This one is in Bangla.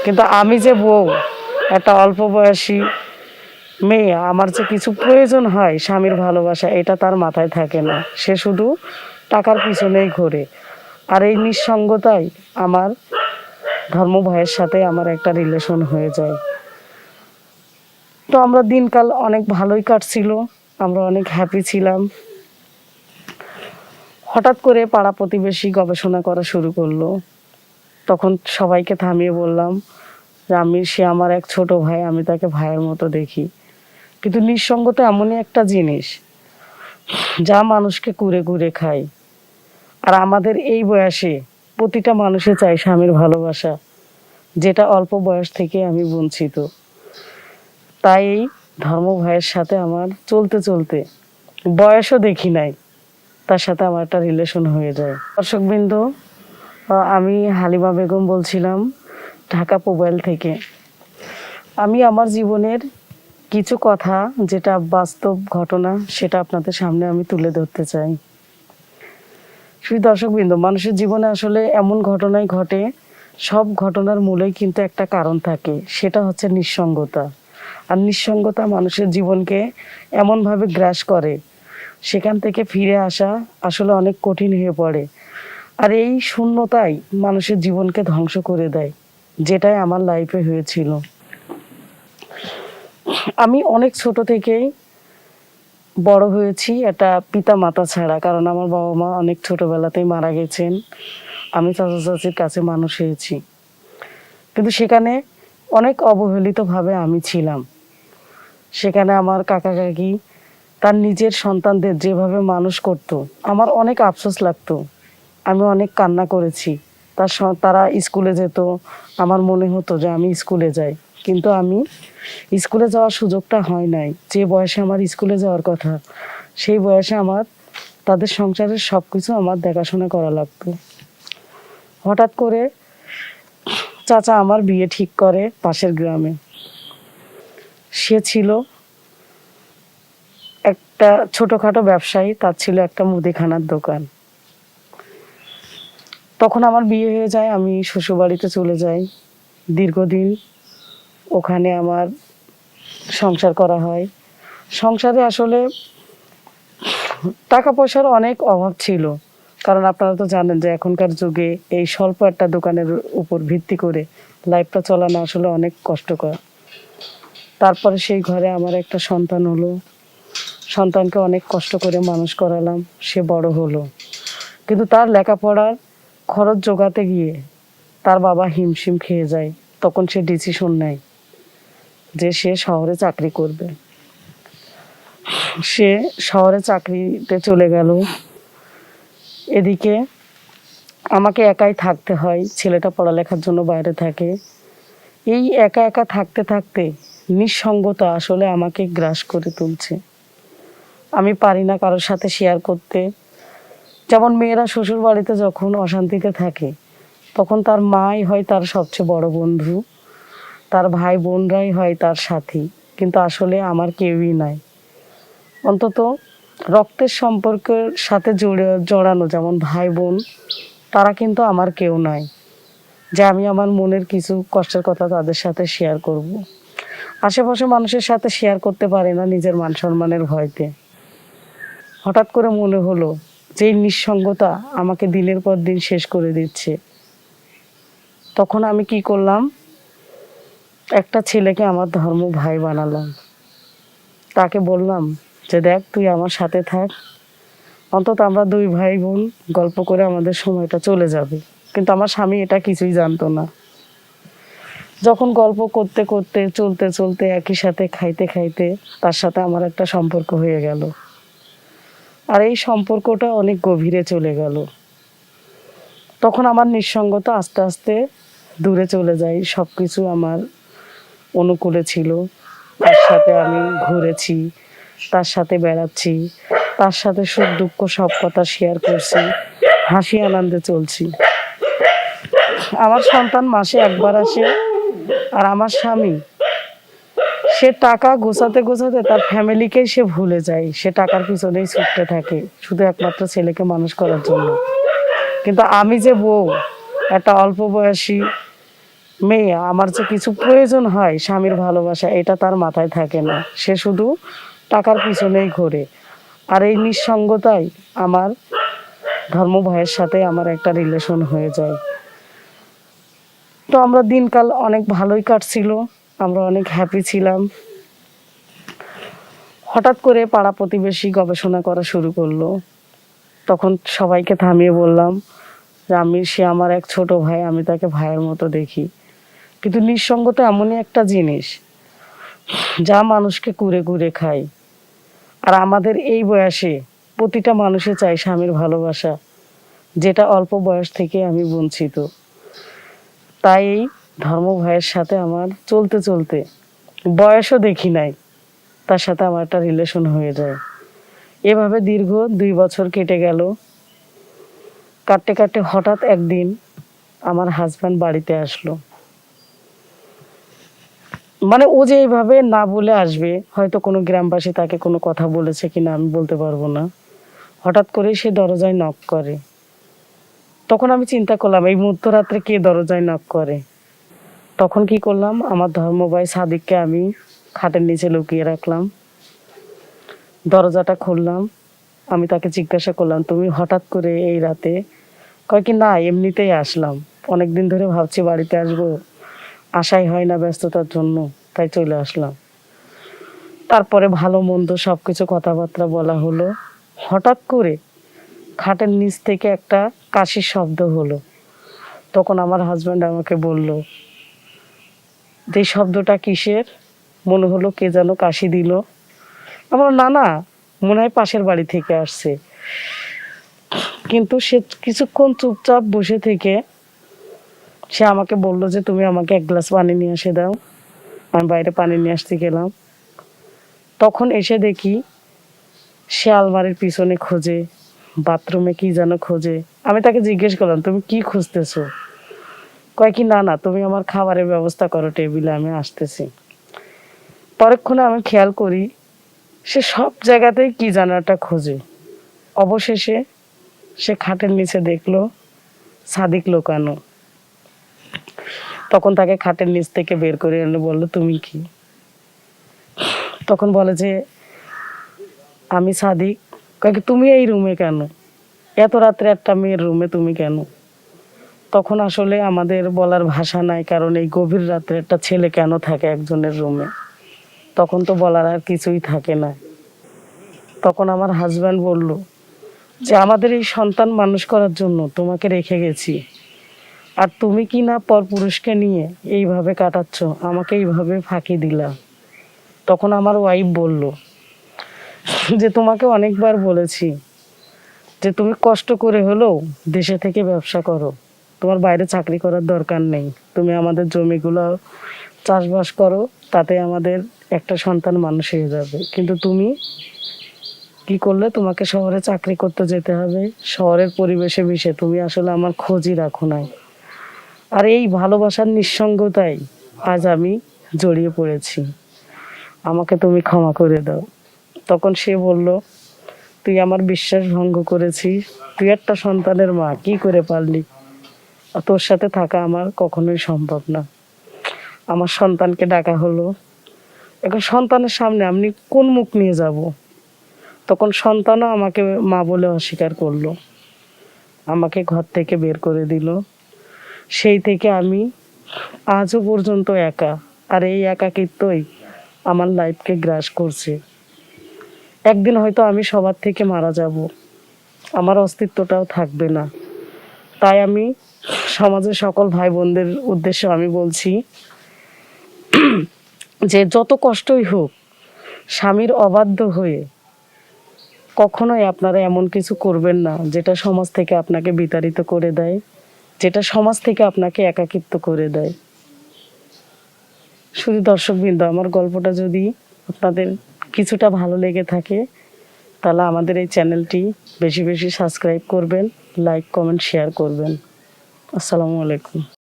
কিন্তু আমি যে বউ, একটা অল্প বয়সী মেয়ে, আমার যে কিছু প্রয়োজন হয় স্বামীর ভালোবাসা, এটা তার মাথায় থাকে না। সে শুধু টাকার পিছনেই ঘোরে। আর এই নিঃসঙ্গতায় আমার ধর্ম ভাইয়ের সাথে আমার একটা রিলেশন হয়ে যায়। তো আমরা দিনকাল অনেক ভালোই কাটছিল, আমরা অনেক হ্যাপি ছিলাম। হঠাৎ করে পাড়া প্রতিবেশী গবেষণা করা শুরু করলো। তখন সবাইকে থামিয়ে বললাম যে সে আমার এক ছোট ভাই, আমি তাকে ভাইয়ের মতো দেখি। কিন্তু নিঃসঙ্গতা এমনই একটা জিনিস যা মানুষকে কুরে কুরে খায়। আর আমাদের এই বয়সে প্রতিটা মানুষে চায় স্বামীর ভালোবাসা, যেটা অল্প বয়স থেকে আমি বঞ্চিত। তাই এই ধর্ম ভাইয়ের সাথে আমার চলতে চলতে, বয়সও দেখি নাই, তার সাথে আমার একটা রিলেশন হয়ে যায়। দর্শকবৃন্দ, আমি হালিমা বেগম বলছিলাম ঢাকা মোবাইল থেকে। আমি আমার জীবনের কিছু কথা, যেটা বাস্তব ঘটনা, সেটা আপনাদের সামনে আমি তুলে ধরতে চাই। শুধু দর্শকবৃন্দ, মানুষের জীবনে আসলে এমন ঘটনাই ঘটে, সব ঘটনার মূলেই কিন্তু একটা কারণ থাকে, সেটা হচ্ছে নিঃসঙ্গতা। আর নিঃসঙ্গতা মানুষের জীবনকে এমনভাবে গ্রাস করে, সেখান থেকে ফিরে আসা আসলে অনেক কঠিন হয়ে পড়ে। আর এই শূন্যতাই মানুষের জীবনকে ধ্বংস করে দেয়, যেটাই আমার লাইফে হয়েছিল। আমি অনেক ছোট থেকেই বড় হয়েছি এটা পিতা মাতা ছাড়া, কারণ আমার বাবা মা অনেক ছোটবেলাতেই মারা গেছেন। আমি চাচা চাচির কাছে মানুষ হয়েছি, কিন্তু সেখানে অনেক অবহেলিতভাবে আমি ছিলাম। সেখানে আমার কাকা কাকি তার নিজের সন্তানদের যেভাবে মানুষ করত, আমার অনেক আফসোস লাগতো। আমি অনেক কান্না করেছি। তারা স্কুলে যেত, আমার মনে হতো যে আমি স্কুলে যাই, কিন্তু আমি স্কুলে যাওয়ার সুযোগটা হয় নাই। যে বয়সে আমার স্কুলে যাওয়ার কথা, সেই বয়সে আমার তাদের সংসারের সব কিছু আমার দেখাশোনা করা লাগতো। হঠাৎ করে চাচা আমার বিয়ে ঠিক করে পাশের গ্রামে। সে ছিল একটা ছোটখাটো ব্যবসায়ী, তার ছিল একটা মুদিখানার দোকান। তখন আমার বিয়ে হয়ে যায়, আমি শ্বশুরবাড়িতে চলে যাই। দীর্ঘদিন ওখানে আমার সংসার করা হয়। সংসারে আসলে টাকা পয়সার অনেক অভাব ছিল, কারণ আপনারা তো জানেন যে এখনকার যুগে এই স্বল্প একটা দোকানের উপর ভিত্তি করে লাইফটা চালানো আসলে অনেক কষ্টকর। তারপরে সেই ঘরে আমার একটা সন্তান হলো। সন্তানকে অনেক কষ্ট করে মানুষ করালাম, সে বড় হলো। কিন্তু তার লেখাপড়ার খরচ জোগাতে গিয়ে তার বাবা হিমশিম খেয়ে যায়। তখন সে ডিসিশন নেয় যে সে শহরে চাকরি করবে। সে শহরে চাকরিতে চলে গেল। এদিকে আমাকে একাই থাকতে হয়, ছেলেটা পড়ালেখার জন্য বাইরে থাকে। এই একা একা থাকতে থাকতে নিঃসঙ্গতা আসলে আমাকে গ্রাস করে তুলছে। আমি পারি না কারোর সাথে শেয়ার করতে। যেমন মেয়েরা শ্বশুর বাড়িতে যখন অশান্তিতে থাকে, তখন তার মাই হয় তার সবচেয়ে বড় বন্ধু, তার ভাই বোনরাই হয় তার সাথী। কিন্তু আসলে আমার কেউই নাই। অন্তত রক্তের সম্পর্কের সাথে জড়ানো যেমন ভাই বোন, তারা কিন্তু আমার কেউ নাই যে আমি আমার মনের কিছু কষ্টের কথা তাদের সাথে শেয়ার করব। আশেপাশে মানুষের সাথে শেয়ার করতে পারে না নিজের মান সম্মানের ভয়তে। হঠাৎ করে মনে হলো যে এই নিঃসঙ্গতা আমাকে দিনের পর দিন শেষ করে দিচ্ছে। তখন আমি কি করলাম, একটা ছেলেকে আমার ধর্ম ভাই বানালাম। তাকে বললাম যে দেখ, তুই আমার সাথে থাক, অন্তত আমরা দুই ভাই বোন গল্প করে আমাদের সময়টা চলে যাবে। কিন্তু আমার স্বামী এটা কিছুই জানতো না। যখন গল্প করতে করতে চলতে চলতে একই সাথে খাইতে খাইতে তার সাথে আমার একটা সম্পর্ক হয়ে গেল। আর এই সম্পর্কটা অনেক গভীরে চলে গেল। তখন আমার নিঃসঙ্গতা আস্তে আস্তে দূরে চলে যায়। সব কিছু আমার অনুকূলে ছিল। তার সাথে আমি ঘুরেছি, তার সাথে বেড়াচ্ছি, তার সাথে সুখ দুঃখ সব কথা শেয়ার করছি, হাসি আনন্দে চলছি। আমার সন্তান মাসে একবার আসে। আর আমার স্বামী, সে টাকা গোছাতে গোছাতে তার ফ্যামিলিকেই সে ভুলে যায়। সে টাকার পিছনেই ছুটতে থাকে শুধু একমাত্র ছেলেকে মানুষ করার জন্য। কিন্তু আমি যে বউ, একটা অল্প বয়সী মেয়ে, আমার যে কিছু প্রয়োজন হয় স্বামীর ভালোবাসা, এটা তার মাথায় থাকে না। সে শুধু টাকার পিছনেই ঘোরে। আর এই নিঃসঙ্গতায় আমার ধর্ম ভাইয়ের সাথে আমার একটা রিলেশন হয়ে যায়। তো আমরা দিনকাল অনেক ভালোই কাটছিল, আমরা অনেক হ্যাপি ছিলাম। হঠাৎ করে পাড়া প্রতিবেশী গবেষণা করা শুরু করলো। তখন সবাইকে থামিয়ে বললাম যে সে আমার এক ছোট ভাই, আমি তাকে ভাইয়ের মতো দেখি। কিন্তু নিঃসঙ্গতা এমনই একটা জিনিস যা মানুষকে কুরে কুরে খায়। আর আমাদের এই বয়সে প্রতিটা মানুষে চায় স্বামীর ভালোবাসা, যেটা অল্প বয়স থেকে আমি বঞ্চিত। তাই এই ধর্ম ভাইয়ের সাথে আমার চলতে চলতে, বয়সও দেখি নাই, তার সাথে আমার একটা রিলেশন হয়ে যায়। এভাবে দীর্ঘ 2 বছর কেটে গেল। কাটতে কাটতে হঠাৎ একদিন আমার হাজব্যান্ড বাড়িতে আসলো। মানে ও যে এইভাবে না বলে আসবে, হয়তো কোনো গ্রামবাসী তাকে কোনো কথা বলেছে কিনা আমি বলতে পারবো না। হঠাৎ করে সে দরজায় নক করে। তখন আমি চিন্তা করলাম এই মধ্যরাত্রে কে দরজায় নক করে। তখন কি করলাম, আমার ধর্ম ভাই সাদিককে আমি খাটের নিচে লুকিয়ে রাখলাম। দরজাটা খুললাম। আমি তাকে জিজ্ঞাসা করলাম, তুমি হঠাৎ করে এই রাতে? কয় কি না, এমনিতেই আসলাম, অনেকদিন ধরে ভাবছি বাড়িতে আসবো, আশাই হয় না ব্যস্ততার জন্য, তাই চলে আসলাম। তারপরে ভালো মন্দ সবকিছু কথাবার্তা বলা হলো। হঠাৎ করে খাটের নিচ থেকে একটা কাশির শব্দ হলো। তখন আমার হাজব্যান্ড আমাকে বলল যে শব্দটা কিসের। মনে হলো কে যেন কাশি দিল। আমার না না, মনে হয় পাশের বাড়ি থেকে আসছে। কিন্তু সে কিছুক্ষণ চুপচাপ বসে থেকে সে আমাকে বলল যে তুমি আমাকে 1 গ্লাস পানি নিয়ে এসে দাও। আমি বাইরে পানি নিয়ে আসতে গেলাম। তখন এসে দেখি সে আলমারির পিছনে খোঁজে, বাথরুমে কি যেন খোঁজে। আমি তাকে জিজ্ঞেস করলাম, তুমি কি খুঁজতেছো? কয় কি না না, তুমি আমার খাবারের ব্যবস্থা করো টেবিলে, আমি আসতেছি। পরক্ষণে আমি খেয়াল করি সে সব জায়গাতেই কি যেন একটা খোঁজে। অবশেষে সে খাটের নিচে দেখলো সাদিক লুকানো। তখন তাকে খাটের নিচ থেকে বের করে এনে বললো, তুমি কি? তখন বলে যে আমি সাদিক। কয় কি তুমি এই রুমে কেন? এত রাত্রে একটা মেয়ের রুমে তুমি কেন? তখন আসলে আমাদের বলার ভাষা নাই, কারণ এই গভীর রাত্রে একটা ছেলে কেন থাকে একজনের রুমে, তখন তো বলার আর কিছুই থাকে না। তখন আমার হাজব্যান্ড বলল যে আমাদের এই সন্তান মানুষ করার জন্য তোমাকে রেখে গেছি, আর তুমি কি না পরপুরুষকে নিয়ে এইভাবে কাটাচ্ছ, আমাকে এইভাবে ফাঁকি দিলা। তখন আমার ওয়াইফ বলল যে তোমাকে অনেকবার বলেছি যে তুমি কষ্ট করে হলেও দেশে থেকে ব্যবসা করো, তোমার বাইরে চাকরি করার দরকার নেই, তুমি আমাদের জমিগুলো চাষবাস করো, তাতে আমাদের একটা সন্তান মানুষ হয়ে যাবে। কিন্তু তুমি কি করলে, তোমাকে শহরে চাকরি করতে যেতে হবে, শহরের পরিবেশে মিশে তুমি আসলে আমার খোঁজই রাখো নাই। আর এই ভালোবাসার নিঃসঙ্গতায় আজ আমি জড়িয়ে পড়েছি, আমাকে তুমি ক্ষমা করে দাও। তখন সে বলল, তুই আমার বিশ্বাস ভঙ্গ করেছিস, তুই একটা সন্তানের মা, কি করে পারলি? আর তোর সাথে থাকা আমার কখনোই সম্ভব না। আমার সন্তানকে ডাকা হলো। এখন সন্তানের সামনে আমি কোন মুখ নিয়ে যাব? তখন সন্তানও আমাকে মা বলে অস্বীকার করলো, আমাকে ঘর থেকে বের করে দিল। সেই থেকে আমি আজও পর্যন্ত একা। আর এই একাকিত্বই আমার লাইফকে গ্রাস করছে। একদিন হয়তো আমি সবার থেকে মারা যাব, আমার অস্তিত্বটাও থাকবে না। তাই আমি সমাজের সকল ভাই বোনদের উদ্দেশ্যে আমি বলছি যে যত কষ্টই হোক, স্বামীর অবাধ্য হয়ে কখনোই আপনারা এমন কিছু করবেন না যেটা সমাজ থেকে আপনাকে বিতাড়িত করে দেয়, যেটা সমাজ থেকে আপনাকে একাকিত্ব করে দেয়। শুধু দর্শকবৃন্দ, আমার গল্পটা যদি আপনাদের কিছুটা ভালো লেগে থাকে, তাহলে আমাদের এই চ্যানেলটি বেশি বেশি সাবস্ক্রাইব করবেন, লাইক কমেন্ট শেয়ার করবেন। আসসালামু আলাইকুম।